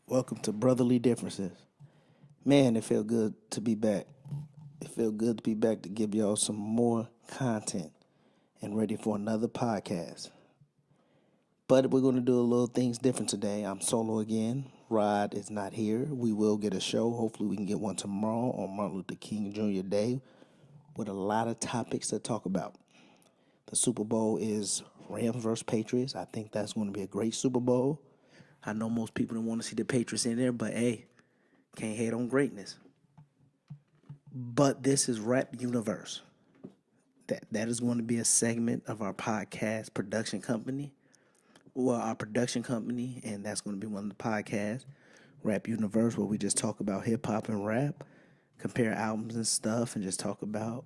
Welcome to Brotherly Differences. Man, it felt good to be back. It felt good to be back to give y'all some more content and ready for another podcast. But we're going to do a little things different today. I'm solo again. Rod is not here. We will get a show. Hopefully, we can get one tomorrow on Martin Luther King Jr. Day with a lot of topics to talk about. The Super Bowl is Rams versus Patriots. I think that's going to be a great Super Bowl. I know most people don't want to see the Patriots in there, but hey, can't hate on greatness. But this is Rap Universe. That is going to be a segment of our podcast production company. Well, our production company, and that's going to be one of the podcasts, Rap Universe, where we just talk about hip hop and rap, compare albums and stuff, and just talk about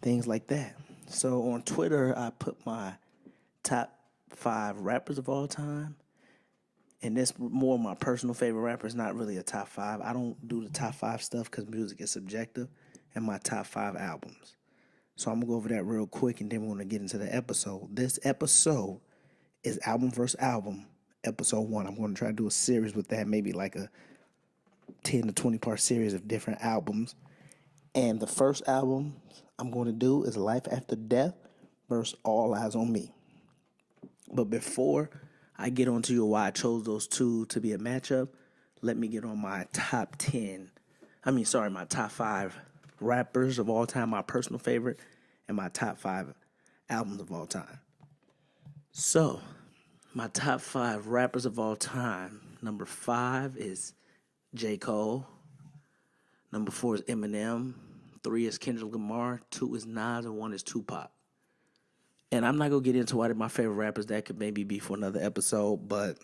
things like that. So on Twitter, I put my top 5 rappers of all time. And that's more my personal favorite rappers, not really a top 5. I don't do the top 5 stuff because music is subjective, and my top 5 albums. So I'm going to go over that real quick, and then we're going to get into the episode. This episode is Album versus Album, episode 1. I'm going to try to do a series with that, maybe like a 10 to 20 part series of different albums. And the first album I'm going to do is Life After Death versus All Eyes on Me. But before I get on to you why I chose those two to be a matchup, let me get on my top 5 rappers of all time, my personal favorite, and my top 5 albums of all time. So, my top 5 rappers of all time. Number 5 is J. Cole. Number 4 is Eminem. 3 is Kendrick Lamar. 2 is Nas, and 1 is Tupac. And I'm not going to get into why they're my favorite rappers. That could maybe be for another episode, but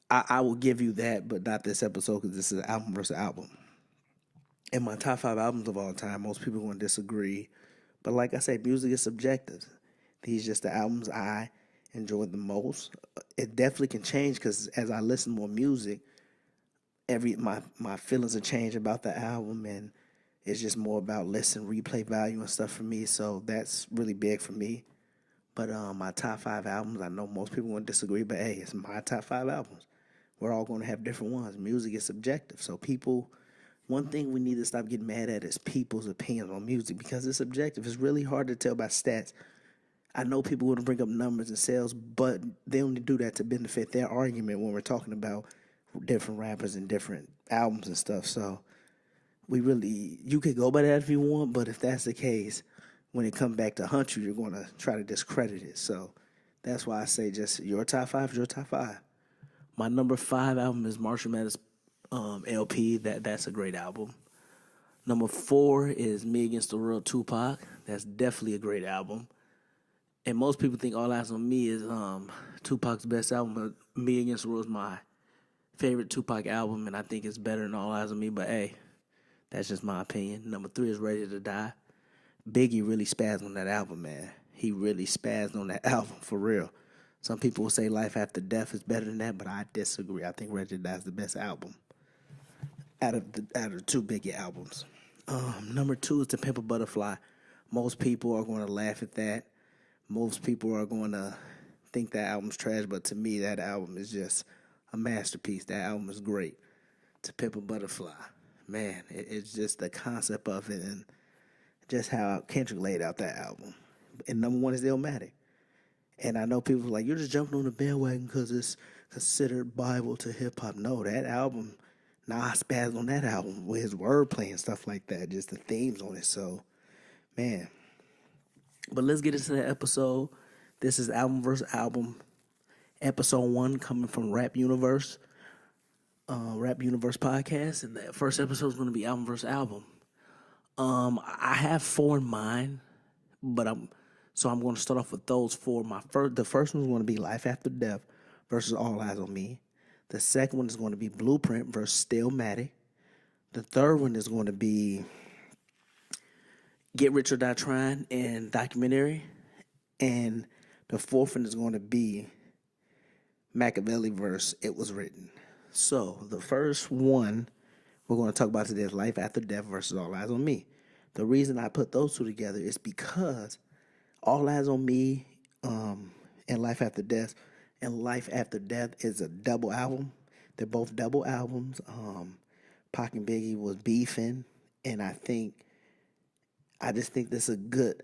I will give you that, but not this episode because this is album versus album. And my top 5 albums of all time, most people are going to disagree. But like I said, music is subjective. These are just the albums I enjoy the most. It definitely can change because as I listen to more music, my feelings have changed about the album, and it's just more about replay value and stuff for me. So that's really big for me. But my top 5 albums, I know most people won't disagree, but hey, it's my top 5 albums. We're all going to have different ones. Music is subjective. So one thing we need to stop getting mad at is people's opinions on music because it's subjective. It's really hard to tell by stats. I know people want to bring up numbers and sales, but they only do that to benefit their argument when we're talking about different rappers and different albums and stuff. So you could go by that if you want, but if that's the case, when it comes back to hunt you, you're going to try to discredit it. So that's why I say just your top 5 is your top 5. My number 5 album is Marshall Mathers LP. That's a great album. Number 4 is Me Against the World, Tupac. That's definitely a great album. And most people think All Eyes on Me is Tupac's best album, but Me Against the World is my favorite Tupac album, and I think it's better than All Eyes on Me, but hey, that's just my opinion. Number 3 is Ready to Die. Biggie really spazzed on that album, man. He really spazzed on that album, for real. Some people will say Life After Death is better than that, but I disagree. I think Ready to Die is the best album out of the 2 Biggie albums. Number 2 is To Pimp a Butterfly. Most people are going to laugh at that. Most people are going to think that album's trash, but to me, that album is just a masterpiece. That album is great. To Pimp a Butterfly. Man, it's just the concept of it and just how Kendrick laid out that album. And number 1 is Illmatic. And I know people are like, you're just jumping on the bandwagon because it's considered Bible to hip-hop. No, that album, Nas spazzed on that album with his wordplay and stuff like that, just the themes on it. So, man. But let's get into the episode. This is Album versus Album, episode 1 coming from Rap Universe podcast. And the first episode is going to be Album versus Album. I have 4 in mind, but I'm going to start off with those 4. The first one is going to be Life After Death versus All Eyes on Me. The second one is going to be Blueprint versus Stillmatic. The third one is going to be Get Rich or Die Trying and Documentary. And the fourth one is going to be Machiavelli versus It Was Written. So the first one we're going to talk about today is Life After Death versus All Eyes on Me. The reason I put those 2 together is because All Eyes on Me and Life After Death and Life After Death is a double album. They're both double albums. Pac and Biggie was beefing, and I just think this is a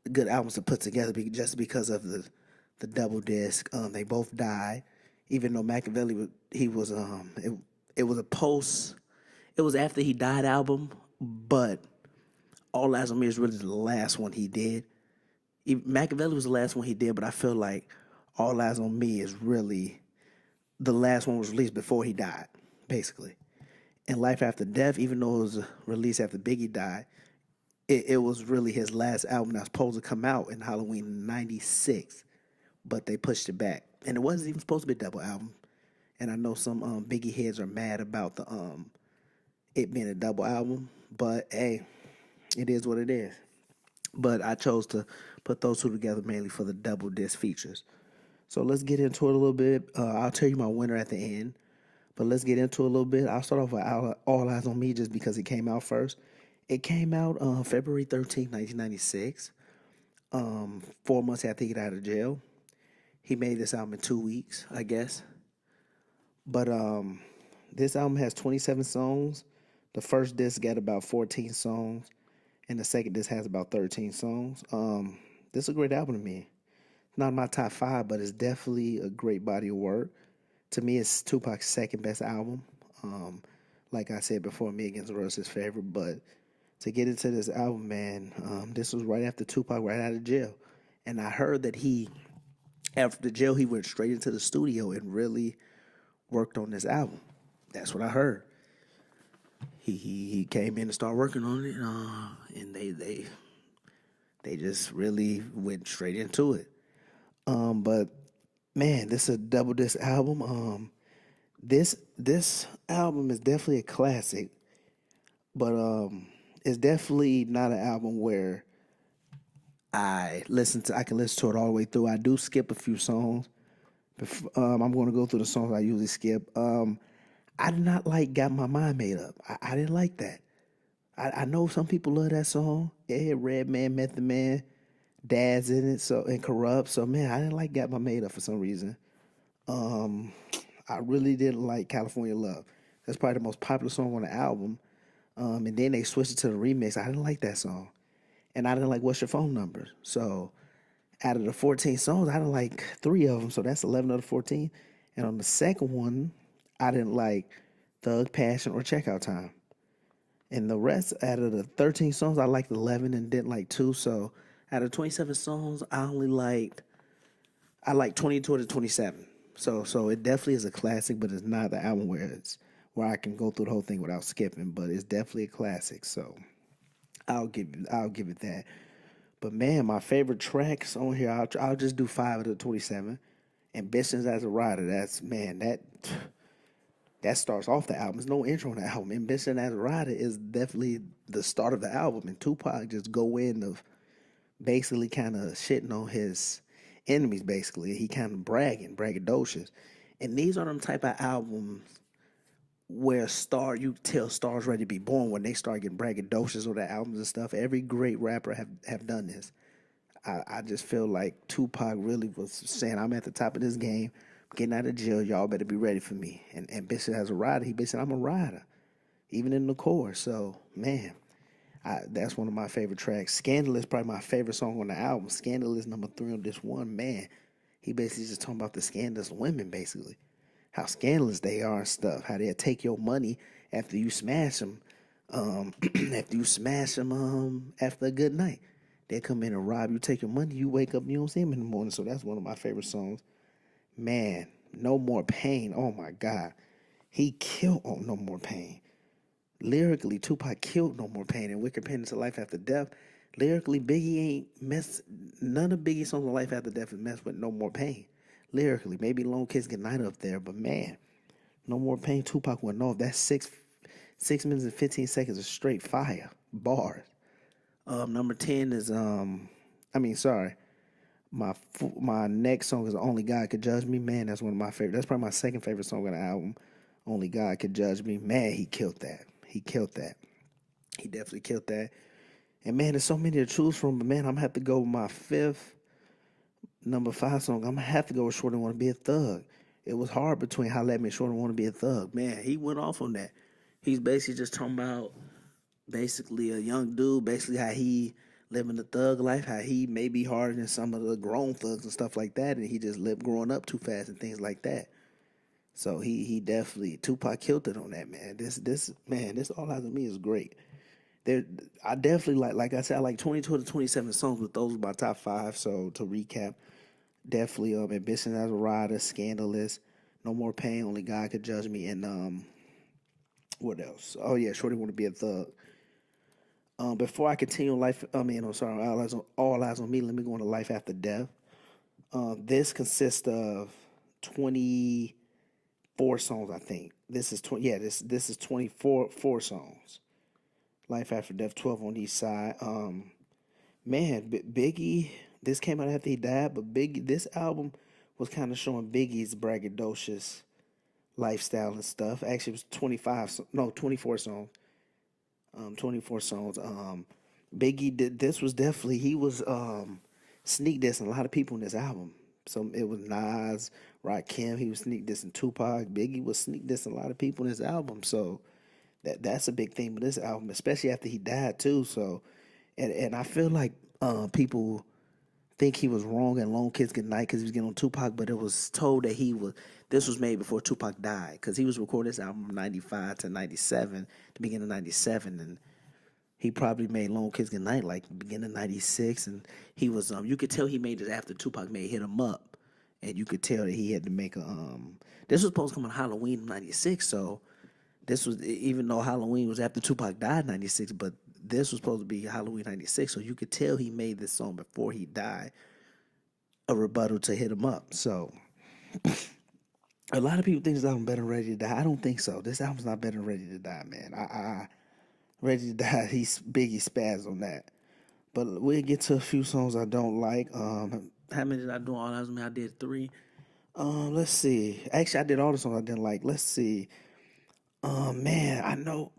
good albums to put together just because of the double disc. They both died, even though Machiavelli he was it was a post. It was after he died album, but All Eyes on Me is really the last one he did. Machiavelli was the last one he did, but I feel like All Eyes on Me is really the last one was released before he died, basically. And Life After Death, even though it was released after Biggie died, it was really his last album that was supposed to come out in Halloween '96, but they pushed it back, and it wasn't even supposed to be a double album. And I know some Biggie heads are mad about the it being a double album, but hey, it is what it is. But I chose to put those two together mainly for the double disc features. So let's get into it a little bit. I'll tell you my winner at the end, but let's get into it a little bit. I'll start off with All Eyes on Me just because it came out first. It came out February 13th, 1996, 4 months after he got out of jail. He made this album in 2 weeks, I guess. But this album has 27 songs. The first disc got about 14 songs, and the second disc has about 13 songs. This is a great album to me. Not my top five, but it's definitely a great body of work. To me, it's Tupac's second best album. Like I said before, Me Against the World is his favorite. But to get into this album, man, this was right after Tupac right out of jail. And I heard that after the jail, he went straight into the studio and really worked on this album. That's what I heard. He came in and started working on it, and they just really went straight into it. But man, this is a double disc album. This album is definitely a classic, but it's definitely not an album where I can listen to it all the way through. I do skip a few songs. I'm going to go through the songs I usually skip. I did not like Got My Mind Made Up. I didn't like that. I know some people love that song. Yeah, Redman, Method Man, Dad's in it, and Corrupt. So man, I didn't like Got My Made Up for some reason. I really didn't like California Love. That's probably the most popular song on the album. And then they switched it to the remix. I didn't like that song. And I didn't like What's Your Phone Number. So out of the 14 songs, I didn't like 3 of them. So that's 11 of the 14. And on the second one, I didn't like Thug Passion or Checkout Time. And the rest, out of the 13 songs, I liked 11 and didn't like 2. So out of 27 songs, I like 22 to 27. So it definitely is a classic, but it's not the album where I can go through the whole thing without skipping. But it's definitely a classic. So I'll give it that. But man, my favorite tracks on here, I'll just do 5 of the 27. Ambitions as a Rider. That starts off the album. There's no intro on the album. Ambition as a Rider is definitely the start of the album. And Tupac just go in of basically kind of shitting on his enemies, basically. He kind of braggadocious. And these are them type of albums where you tell stars ready to be born when they start getting braggadocious on their albums and stuff. Every great rapper have done this. I just feel like Tupac really was saying, I'm at the top of this game, getting out of jail, y'all better be ready for me. And Ambition as a Rider, he basically said, I'm a rider, even in the chorus. So, man, that's one of my favorite tracks. Scandalous, probably my favorite song on the album. Scandalous, number 3 on this one. Man, he basically just talking about the scandalous women, basically. How scandalous they are and stuff. How they'll take your money after you smash them. After a good night. They come in and rob you, take your money, you wake up, you don't see them in the morning. So that's one of my favorite songs. Man, No More Pain. Oh my God. He killed on No More Pain. Lyrically, Tupac killed No More Pain, and Wicked Pen to Life After Death. Lyrically, Biggie ain't messed. None of Biggie's songs on Life After Death is messed with No More Pain. Lyrically, maybe Long Kiss Goodnight up there, but man, No More Pain, Tupac went off. That's 6 minutes and 15 seconds of straight fire bars. Number 10 is my next song is Only God Could Judge Me. Man, that's one of my favorite. That's probably my second favorite song on the album. Only God Could Judge Me. Man, he killed that. He definitely killed that. And man, there's so many to choose from. But man, I'm gonna have to go with my fifth. number 5 song, I'm gonna have to go with Shorty Wanna Be a Thug. It was hard between Holla at Me and Shorty Wanna Be a Thug. Man, he went off on that. He's basically just talking about basically a young dude, basically how he living the thug life, how he may be harder than some of the grown thugs and stuff like that, and he just lived growing up too fast and things like that. So he definitely Tupac killed it on that, man. This All Eyes on Me is great. There, I definitely like I said, I like 22 to 27 songs, but those are my top 5. So to recap, definitely Ambition as a Rider, Scandalous, No More Pain, Only God Could Judge Me, and what else? Oh yeah, Shorty Wanna Be a Thug. Before I continue life, I'm sorry, All Eyes on Me. Let me go on to Life After Death. This consists of 24 songs, I think. This is 20. Yeah, this is 24 songs. Life After Death, 12 on each side. Man, Biggie. This came out after he died, but Biggie. This album was kind of showing Biggie's braggadocious lifestyle and stuff. Actually, it was 24 songs. 24 songs. Biggie did this was definitely he was sneak dissing a lot of people in this album. So it was Nas, Rakim, he was sneak dissing Tupac, Biggie was sneak dissing a lot of people in this album. So that's a big theme of this album, especially after he died too. So and I feel like people think he was wrong in Lone Kids Goodnight because he was getting on Tupac, but it was told that this was made before Tupac died because he was recording this album from 95 to 97, the beginning of 97, and he probably made Lone Kids Goodnight like beginning of 96, and he was you could tell he made it after Tupac made Hit 'Em Up, and you could tell that he had to make a this was supposed to come on Halloween of 96, so this was even though Halloween was after Tupac died in 96, but this was supposed to be Halloween 96, so you could tell he made this song before he died, a rebuttal to Hit 'Em Up. So a lot of people think this album Better Than Ready to Die. I don't think so. This album's not Better Than Ready to Die, man. Ready to Die, he's Biggie spaz on that. But we'll get to a few songs I don't like. How many did I do? All eyes on me, I did 3. Let's see. Actually, I did all the songs I didn't like. Let's see. Man, I know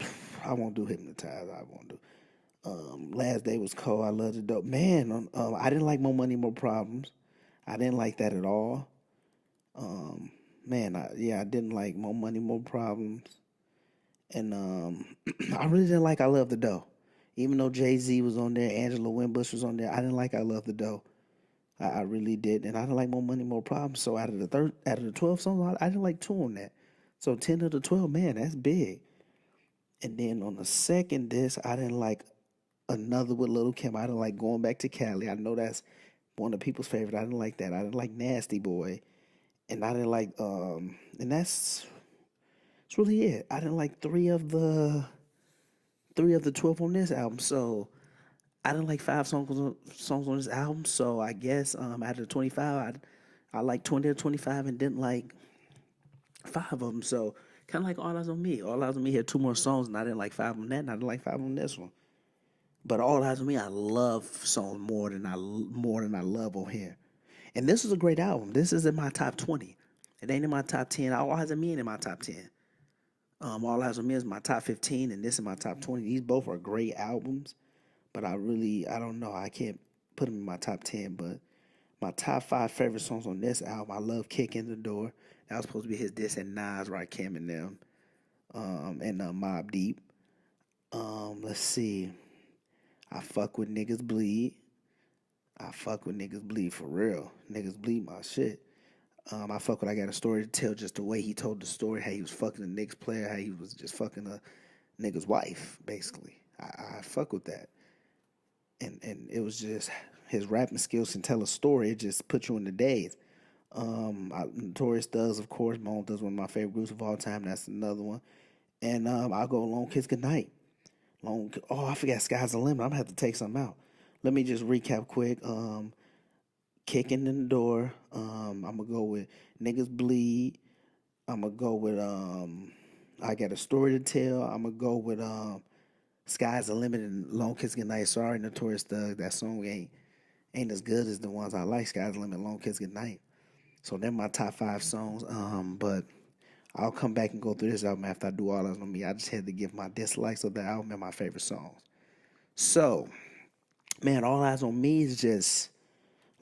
I won't do Hypnotize. I won't do. Last Day Was Cold. I love the dope. Man, I didn't like More Money, More Problems. I didn't like that at all. Man, I didn't like More Money, More Problems. And I really didn't like I Love the Dough. Even though Jay-Z was on there, Angela Winbush was on there, I didn't like I Love the Dough. I really did. And I didn't like More Money, More Problems. So out of the 12 songs, I didn't like 2 on that. So 10 of the 12, man, that's big. And then on the second disc, I didn't like Another with Little Kim. I didn't like Going Back to Cali. I know that's one of people's favorite. I didn't like that. I didn't like Nasty Boy. And I didn't like and that's really it. I didn't like 3 of the 12 on this album. So I didn't like 5 songs on this album. So I guess out of the 25, I liked 20 or 25 and didn't like 5 of them. So kind of like All Eyes on Me. All Eyes on Me had 2 more songs, and I didn't like 5 on that, and I didn't like 5 on this one. But All Eyes on Me, I love songs more than I love on here. And this is a great album. This is in my top 20. It ain't in my top 10. All Eyes on Me ain't in my top 10. All Eyes on Me is my top 15, and this is my top 20. These both are great albums, but I don't know. I can't put them in my top 10, but my top 5 favorite songs on this album, I love Kick in the Door. That was supposed to be his diss and Nas, Rakim, and them, and Mobb Deep. Let's see. I fuck with Niggas Bleed. I fuck with Niggas Bleed for real. Niggas Bleed my shit. I fuck with I Got a Story to Tell, just the way he told the story, how he was fucking a Knicks player, how he was just fucking a nigga's wife, basically. I fuck with that. And it was just his rapping skills can tell a story. It just puts you in the days. Notorious Thugs, of course. Bone Thugs, one of my favorite groups of all time. That's another one. And I'll go Lone Kiss Goodnight. I forgot Sky's the Limit. I'm gonna have to take something out. Let me just recap quick. Kicking in the Door. I'm gonna go with Niggas Bleed. I'm gonna go with I Got a Story to Tell. I'm gonna go with Sky's the Limit and Lone Kiss Goodnight. Sorry, Notorious Thug. That song ain't as good as the ones I like. Sky's the Limit, Lone Kiss Goodnight. So they're my top 5 songs. But I'll come back and go through this album after I do All Eyes on Me. I just had to give my dislikes of the album and my favorite songs. So, man, All Eyes on Me is just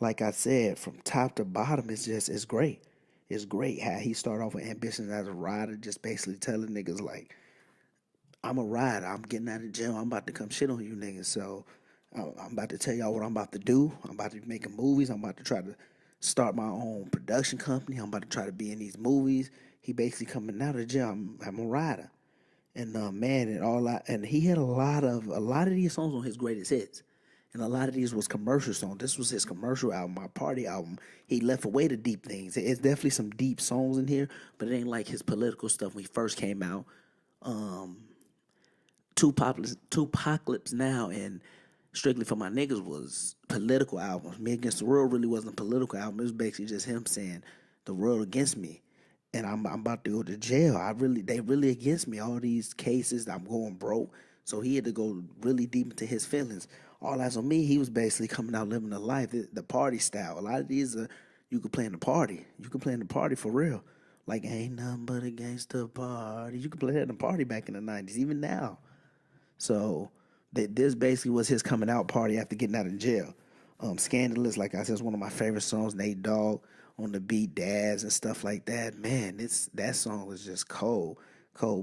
like I said, from top to bottom, it's great. It's great how he started off with ambitions as a rider, just basically telling niggas like, I'm a rider. I'm getting out of jail. I'm about to come shit on you niggas. So I'm about to tell y'all what I'm about to do. I'm about to be making movies. I'm about to try to start my own production company. I'm about to try to be in these movies. He basically coming out of jail. I'm a rider. And man, and he had a lot of these songs on his greatest hits, and a lot of these was commercial songs. This was his commercial album, my party album. He left away the deep things. It's definitely some deep songs in here, but it ain't like his political stuff when he first came out. Um, Tupacalypse Now and Strictly for My Niggas was political albums. Me Against the World really wasn't a political album. It was basically just him saying the world against me, and I'm about to go to jail. They really against me. All these cases, I'm going broke. So he had to go really deep into his feelings. All Eyes on Me, he was basically coming out living the life, the party style. A lot of these are you could play in the party. You could play in the party for real. Like ain't nothing but against the party. You could play that in the party back in the '90s, even now. So this basically was his coming out party after getting out of jail. Scandalous, like I said, is one of my favorite songs. Nate Dogg on the beat, Daz and stuff like that. Man, that song was just cold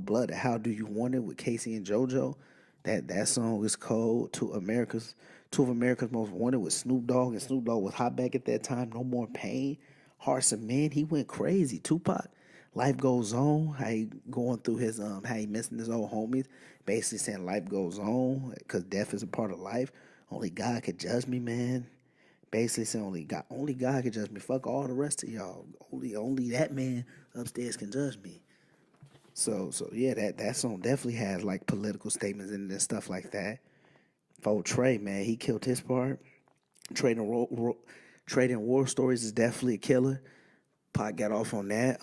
blooded. How Do You Want It with Casey and JoJo? That song is cold. Two of America's Most Wanted with Snoop Dogg, and Snoop Dogg was hot back at that time. No More Pain, Hearts of Men. He went crazy. Tupac, Life Goes On. How he going through how he missing his old homies. Basically saying life goes on because death is a part of life. Only God could judge me, man. Basically saying only God can judge me. Fuck all the rest of y'all. Only that man upstairs can judge me. So yeah, that song definitely has like political statements in it and stuff like that. For Trey, man, he killed his part. Trading trading war stories is definitely a killer. Pot got off on that.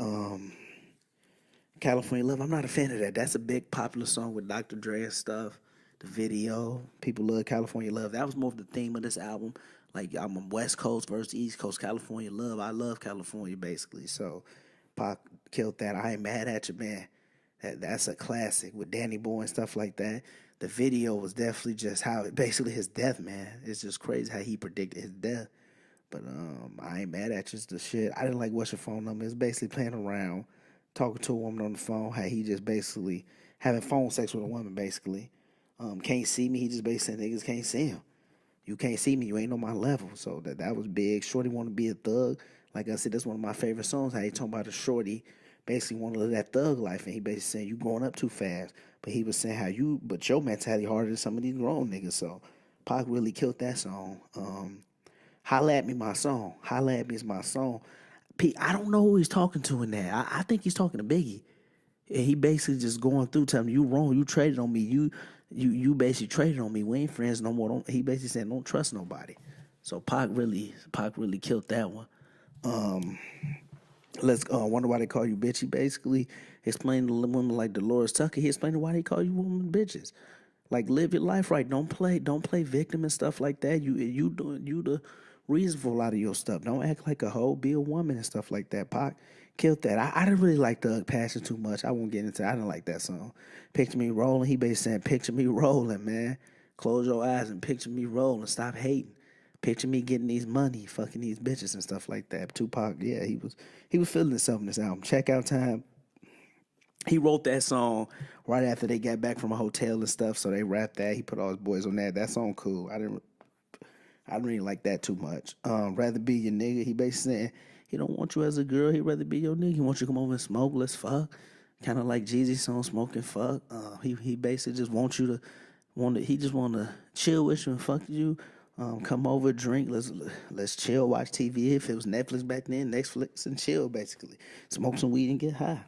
California Love, I'm not a fan of that. That's a big popular song with Dr. Dre and stuff. The video, people love California Love. That was more of the theme of this album. Like I'm on West Coast versus East Coast. California Love. I love California basically. So Pac killed that. I ain't mad at you, man. That's a classic with Danny Boy and stuff like that. The video was definitely just how basically his death, man. It's just crazy how he predicted his death. But I ain't mad at you. It's the shit. I didn't like What's Your Phone Number. It's basically playing around, talking to a woman on the phone. How he just basically having phone sex with a woman, basically. Can't see me. He just basically saying niggas can't see him. You can't see me. You ain't on my level. So that was big. Shorty want to be a thug. Like I said, that's one of my favorite songs. How he talking about a shorty basically want to live that thug life, and he basically saying you growing up too fast. But he was saying but your mentality harder than some of these grown niggas. So Pac really killed that song. Holla at Me, my song. Holla at Me is my song. I don't know who he's talking to in there. I think he's talking to Biggie. And he basically just going through telling me you wrong. You traded on me. You basically traded on me. We ain't friends no more. He basically said don't trust nobody. So Pac really killed that one. Let's wonder why they call you bitch. He basically explained to women like Dolores Tucker. He explained why they call you women bitches. Like live your life right. Don't play victim and stuff like that. You the reason for a lot of your stuff. Don't act like a hoe. Be a woman and stuff like that. Pac killed that. I didn't really like Thug Passion too much. I won't get into. I didn't like that song. Picture me rolling. He basically saying picture me rolling, man. Close your eyes and picture me rolling. Stop hating. Picture me getting these money, fucking these bitches and stuff like that. Tupac, yeah, he was feeling himself in this album. Checkout Time. He wrote that song right after they got back from a hotel and stuff, so they rapped that. He put all his boys on that. That song cool. I didn't really like that too much. Rather Be Your Nigga. He basically saying he don't want you as a girl. He'd rather be your nigga. He wants you to come over and smoke. Let's fuck. Kind of like Jeezy's song, Smoke and Fuck. He basically just wants you to he just want to chill with you and fuck you. Come over, drink. Let's chill, watch TV. If it was Netflix back then, Netflix and chill basically. Smoke some weed and get high.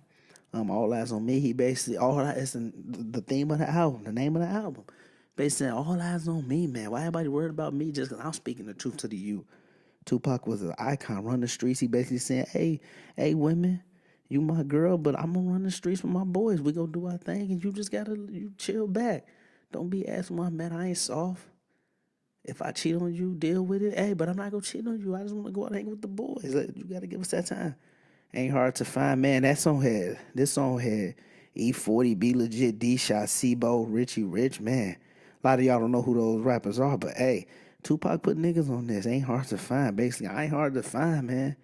All Eyes on Me. He basically it's the theme of the album, the name of the album. Basically, all eyes on me, man. Why everybody worried about me? Just because I'm speaking the truth to the youth. Tupac was an icon. Run the streets. He basically saying, hey, women, you my girl, but I'm gonna run the streets with my boys. We gonna do our thing, and you just gotta chill back. Don't be asking my man. I ain't soft. If I cheat on you, deal with it. Hey, but I'm not gonna cheat on you. I just want to go out and hang with the boys. Like, you gotta give us that time. Ain't hard to find, man. This song had E40, Be Legit, D Shot, Sibo, Richie Rich, man. A lot of y'all don't know who those rappers are, but hey, Tupac put niggas on this. Ain't hard to find. Basically, I ain't hard to find, man.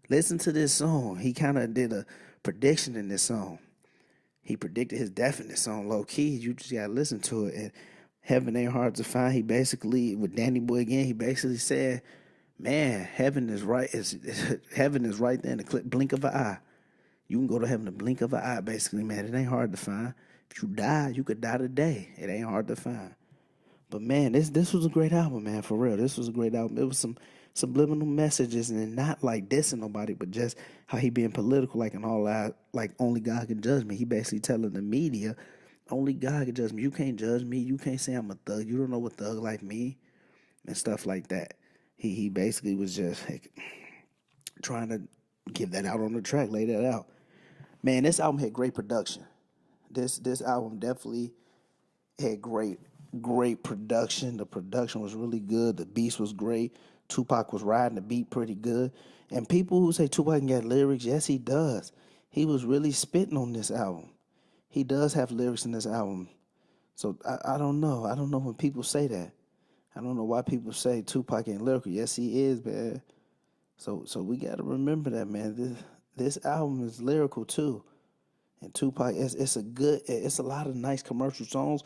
Listen to this song. He kind of did a prediction in this song. He predicted his death in this song, low key. You just gotta listen to it. And heaven ain't hard to find. He basically, with Danny Boy again, he basically said, man, heaven is right. Heaven is right there in the blink of an eye. You can go to heaven in the blink of an eye, basically, man. It ain't hard to find. If you die, you could die today. It ain't hard to find. But man, this was a great album, man. For real, this was a great album. It was some subliminal messages, and not like dissing nobody, but just how he being political, like in all out, like only God can judge me. He basically telling the media, only God can judge me. You can't judge me. You can't say I'm a thug. You don't know what thug like me, and stuff like that. He basically was just like, trying to give that out on the track, lay that out. Man, this album had great production. This album definitely had great production. The production was really good. The beats was great. Tupac was riding the beat pretty good. And people who say Tupac can get lyrics, yes, he does. He was really spitting on this album. He does have lyrics in this album. So I don't know. I don't know when people say that. I don't know why people say Tupac ain't lyrical. Yes, he is, man. So we gotta remember that, man. This album is lyrical too. And Tupac, it's a lot of nice commercial songs,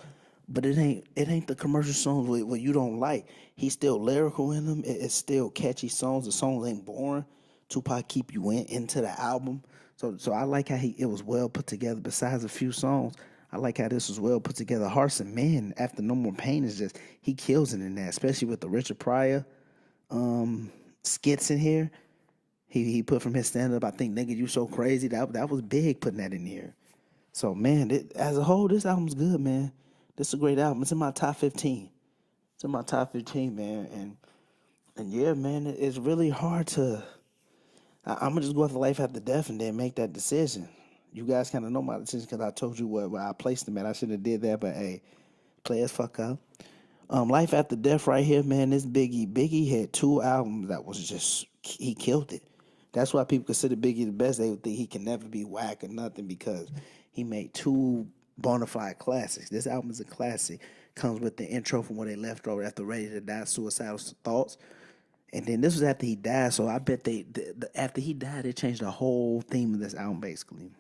but it ain't the commercial songs where you don't like. He's still lyrical in them. It's still catchy songs. The songs ain't boring. Tupac keep you into the album. So I like how it was well put together. Besides a few songs, I like how this was well put together. Hearts and Men after No More Pain is just, he kills it in that, especially with the Richard Pryor skits in here. He put from his stand up, I think, nigga, you so crazy. That was big putting that in here. So man, as a whole, this album's good, man. This is a great album. It's in my top 15. It's in my top 15, man. And yeah, man, it's really hard to. I'm gonna just go after life after death and then make that decision. You guys kind of know my decision because I told you where I placed them at. I should have did that, but hey, play as fuck up. Life After Death right here, man. This Biggie. Biggie had two albums that was just, he killed it. That's why people consider Biggie the best. They would think he can never be whack or nothing because he made two bona fide classics. This album is a classic. Comes with the intro from where they left over after Ready to Die, Suicidal Thoughts. And then this was after he died, so I bet after he died, they changed the whole theme of this album basically.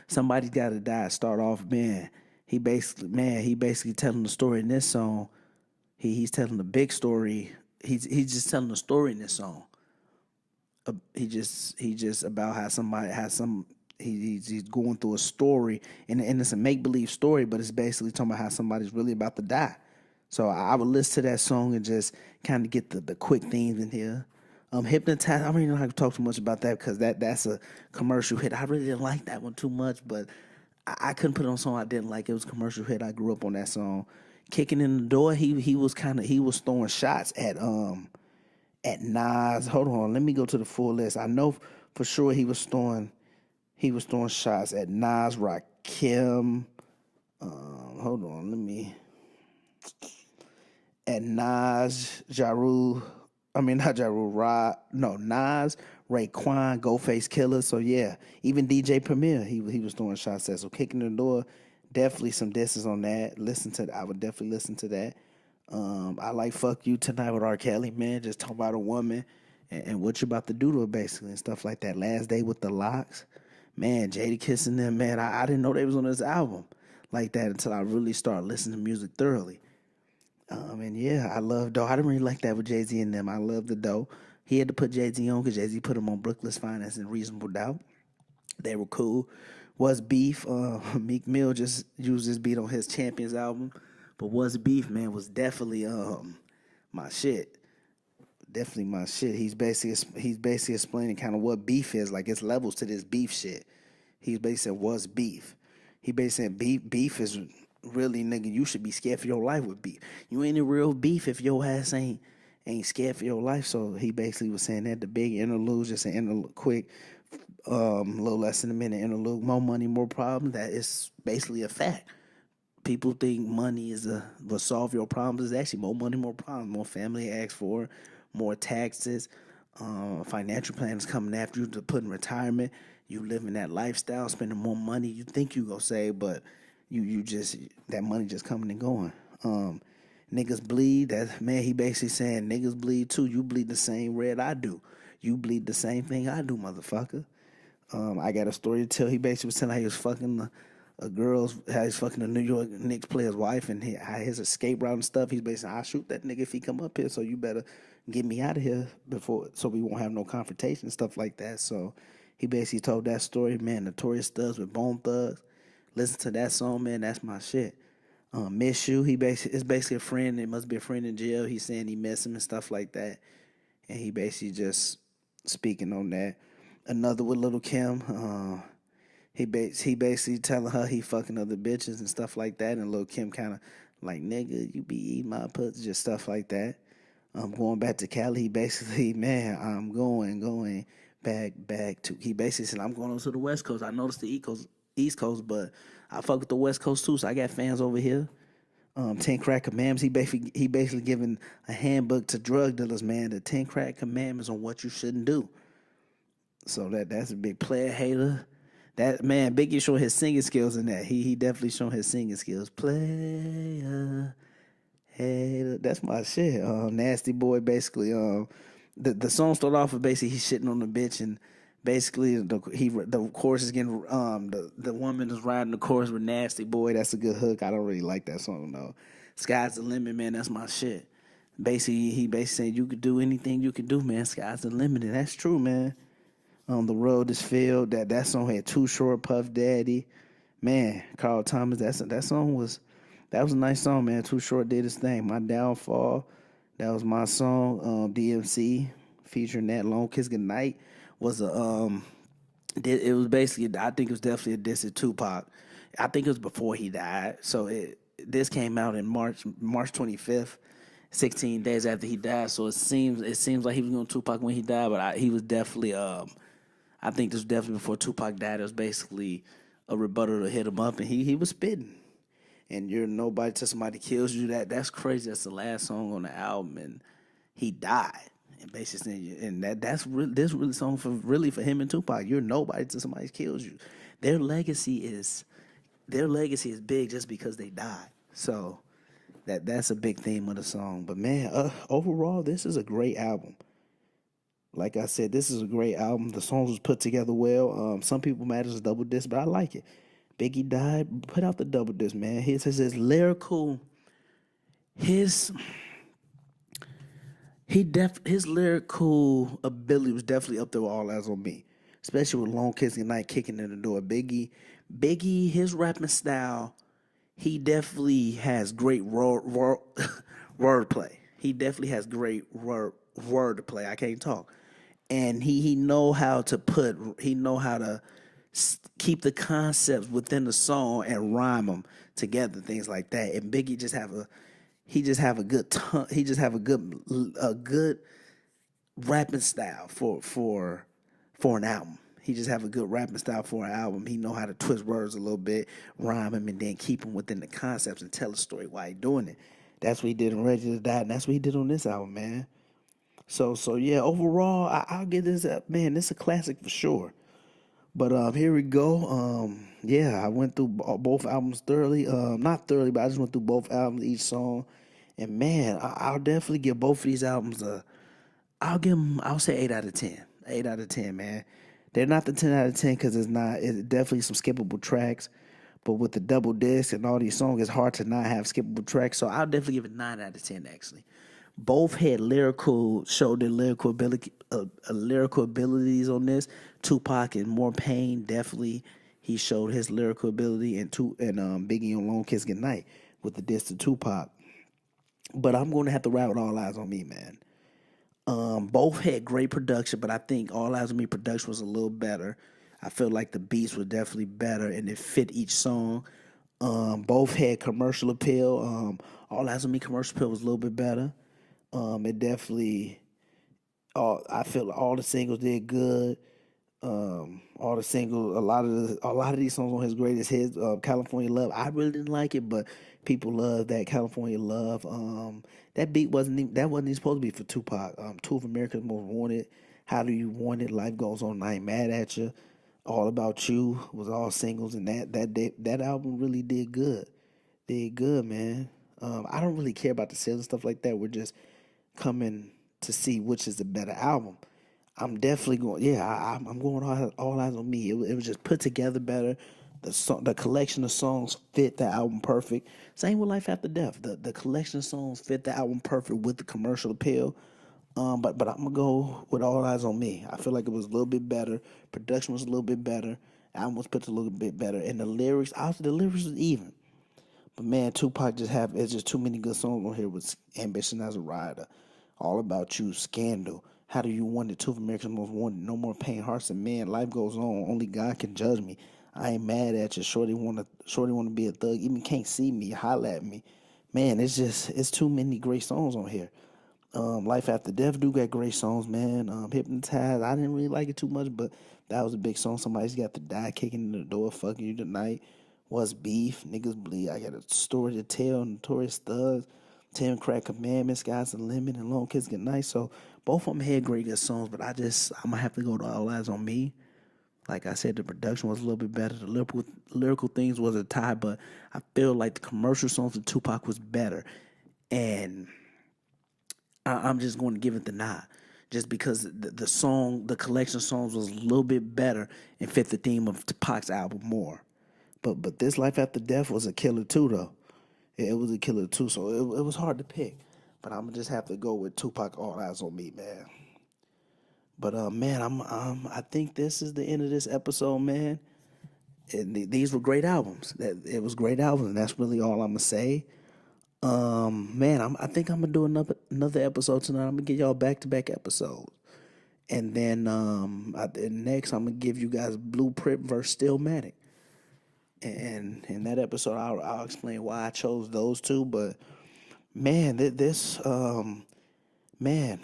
Somebody's got to die. Start off, man. He basically telling the story in this song. He's telling the big story. He's just telling the story in this song. He just about how somebody has some. He's going through a story, and it's a make believe story, but it's basically talking about how somebody's really about to die. So I would listen to that song and just kind of get the quick themes in here. Hypnotize. I don't even know how to talk too much about that because that's a commercial hit. I really didn't like that one too much, but I couldn't put it on a song I didn't like. It was a commercial hit. I grew up on that song. Kicking in the Door. He was throwing shots at Nas. Hold on, let me go to the full list. I know for sure he was throwing shots at Nas, Rakim. Hold on, at Nas, not Nas, Raekwon, Ghostface Killer. So yeah, even DJ Premier, he was throwing shots at. So Kicking the Door, definitely some disses on that. I would definitely listen to that. I like Fuck You Tonight with R. Kelly, man. Just talking about a woman and what you about to do to her, basically, and stuff like that. Last Day with the Locks. Man, Jadakiss and them, man, I didn't know they was on this album like that until I really started listening to music thoroughly. And yeah, I love Doe. I didn't really like that with Jay-Z and them. I love the Doe. He had to put Jay-Z on because Jay-Z put him on Brooklyn's Finest and Reasonable Doubt. They were cool. Was Beef. Meek Mill just used this beat on his Champions album. But Was Beef, man, was definitely my shit. Definitely my shit. He's basically explaining kind of what beef is. Like, it's levels to this beef shit. He's basically said, what's beef? He basically said beef is really, nigga, you should be scared for your life with beef. You ain't a real beef if your ass ain't scared for your life. So he basically was saying that. The big interlude, just an quick, little less than a minute interlude. More money, more problems. That is basically a fact. People think money will solve your problems. It's actually more money, more problems. More family asks for, more taxes. Financial plans coming after you to put in retirement. You living that lifestyle, spending more money you think you gonna save, but you just, that money just coming and going. Niggas bleed. That man, he basically saying niggas bleed too. You bleed the same red I do. You bleed the same thing I do, motherfucker. I got a story to tell. He basically was telling how he was fucking a girl's, how he's fucking a New York Knicks player's wife, and how his escape route and stuff. He's basically, I'll shoot that nigga if he come up here, so you better get me out of here before, so we won't have no confrontation and stuff like that. So he basically told that story, man. Notorious Thugs with Bone Thugs. Listen to that song, man. That's my shit. Miss You. It's basically a friend. It must be a friend in jail. He's saying he missed him and stuff like that, and he basically just speaking on that. Another with Little Kim. He basically telling her he fucking other bitches and stuff like that, and Lil Kim kind of like, nigga, you be eating my pussy, just stuff like that. Going back to Cali, he basically, man, I'm going back to. He basically said, I'm going over to the West Coast. I noticed the East Coast, but I fuck with the West Coast too, so I got fans over here. 10 Crack Commandments. He basically giving a handbook to drug dealers, man. The 10 Crack Commandments on what you shouldn't do. So that's a big player hater. That man, Biggie showing his singing skills in that. He definitely showing his singing skills. Player hater. That's my shit. Nasty Boy basically. The song started off with basically he's shitting on the bitch, and basically the chorus is getting the woman is riding the chorus with Nasty Boy. That's a good hook. I don't really like that song though. Sky's the limit, man. That's my shit. Basically, he basically said you could do anything you can do, man. Sky's the limit, and that's true, man. The road is filled. That song had Too Short, Puff Daddy, man. Carl Thomas. That was a nice song, man. Too Short did his thing. My Downfall. That was my song. DMC featuring that Long Kiss Goodnight was it was basically, I think it was definitely a diss to Tupac. I think it was before he died. So this came out in March 25th. 16 days after he died, so it seems like he was going to Tupac when he died, but he was definitely I think this was definitely before Tupac died. It was basically a rebuttal to hit him up, and he was spitting. And you're nobody till somebody kills you. That's crazy. That's the last song on the album, and he died. And basically, and this really song for him and Tupac. You're nobody till somebody kills you. Their legacy is big just because they died. So that's a big theme of the song. But man, overall, this is a great album. Like I said, this is a great album. The songs was put together well. Some people mad it's a double disc, but I like it. Biggie died, put out the double disc, man. His lyrical, his lyrical ability was definitely up there with All Eyes on Me, especially with Long Kiss Goodnight kicking in the door. Biggie, his rapping style, he definitely has great wordplay. He definitely has great wordplay. I can't talk, and he know how to keep the concepts within the song and rhyme them together, things like that. And Biggie just have a good a good rapping style for an album. He just have a good rapping style for an album. He know how to twist words a little bit, rhyme them, and then keep them within the concepts and tell a story while he doing it. That's what he did in Ready to Die, and that's what he did on this album, man. So yeah, overall, I'll give this up, man. This is a classic for sure. But here we go. Yeah, I went through both albums thoroughly. Not thoroughly, but I just went through both albums, each song, and man, I'll definitely give both of these albums I'll say 8 out of 10. 8 out of 10, man. They're not the 10 out of 10 because it's definitely some skippable tracks. But with the double disc and all these songs, it's hard to not have skippable tracks. So I'll definitely give it 9 out of 10. Actually, both had showed their lyrical abilities on this. Tupac and More Pain, definitely he showed his lyrical ability, and Biggie on Long Kiss Goodnight with the diss to Tupac. But I'm going to have to ride with All Eyes on Me, man. Both had great production, but I think All Eyes on Me production was a little better. I feel like the beats were definitely better, and it fit each song. Both had commercial appeal. All Eyes on Me commercial appeal was a little bit better. It definitely, I feel all the singles did good. All the singles, a lot of these songs on his greatest hits. California Love, I really didn't like it, but people love that California Love. That beat wasn't even supposed to be for Tupac. Two of America's Most Wanted, How Do You Want It, Life Goes On, I Ain't Mad at You, All About You was all singles, and that album really did good. Did good, man. I don't really care about the sales and stuff like that. We're just coming to see which is the better album. I'm definitely going. Yeah, I'm going all eyes on me. It was just put together better. The collection of songs fit the album perfect. Same with Life After Death. The collection of songs fit the album perfect with the commercial appeal. But I'm gonna go with All Eyes on Me. I feel like it was a little bit better. Production was a little bit better. Album was put a little bit better, and the lyrics was even. But man, Tupac just have it's just too many good songs on here with Ambition as a Rider, All About You, Scandal, How Do You Want It, Two of America's Most Wanted, No More Pain, Hearts and Man, Life Goes On, Only God Can Judge Me, I Ain't Mad at You, Shorty wanna be a thug, Even Can't See Me, Holla at Me. Man, it's too many great songs on here. Life After Death do got great songs, man. Hypnotized, I didn't really like it too much, but that was a big song. Somebody's got to die kicking in the door, fucking you tonight. What's beef? Niggas bleed. I got a story to tell. Notorious Thugs, 10 Crack Commandments, Sky's the Limit, and Long Kiss Goodnight. So both of them had great good songs, but I'm gonna have to go to All Eyes on Me. Like I said, the production was a little bit better. The lyrical things was a tie, but I feel like the commercial songs of Tupac was better. And I'm just going to give it the nod, just because the collection of songs was a little bit better and fit the theme of Tupac's album more. But this Life After Death was a killer too, though. It was a killer too, so it was hard to pick. But I'm gonna just have to go with Tupac. All Eyes on Me, man. But man, I think this is the end of this episode, man. These were great albums. It was great albums, and that's really all I'm gonna say. Man, I think I'm gonna do another episode tonight. I'm gonna get y'all back to back episodes, and then next I'm gonna give you guys Blueprint versus Stillmatic, and in that episode I'll explain why I chose those two. But man, this man,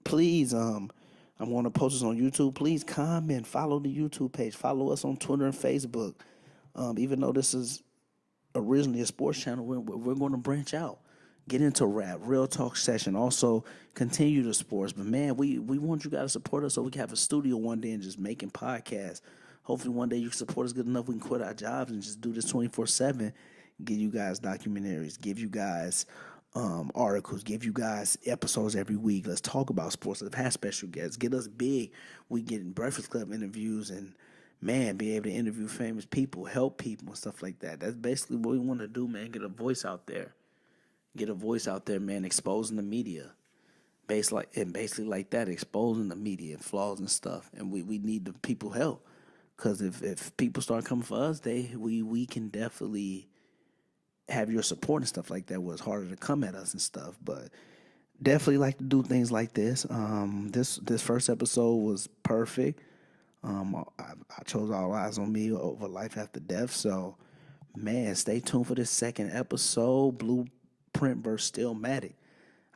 please I'm gonna post this on YouTube. Please comment, follow the YouTube page, follow us on Twitter and Facebook. Even though this is originally a sports channel, we're going to branch out, get into rap, real talk session, also continue the sports. But man, we want you guys to support us so we can have a studio one day and just making podcasts. Hopefully one day you can support us good enough we can quit our jobs and just do this 24/7. Give you guys documentaries, give you guys articles, give you guys episodes every week. Let's talk about sports. Let's have special guests. Get us big. We get in Breakfast Club interviews and man, be able to interview famous people, help people, and stuff like that. That's basically what we want to do, man. Get a voice out there. Get a voice out there, man, exposing the media. Basically like that, exposing the media and flaws and stuff. And we need the people help. Cause if people start coming for us, we can definitely have your support and stuff like that where it's harder to come at us and stuff. But definitely like to do things like this. This first episode was perfect. I chose All Eyes on Me over Life After Death. So, man, stay tuned for this second episode. Blueprint versus Stillmatic.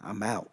I'm out.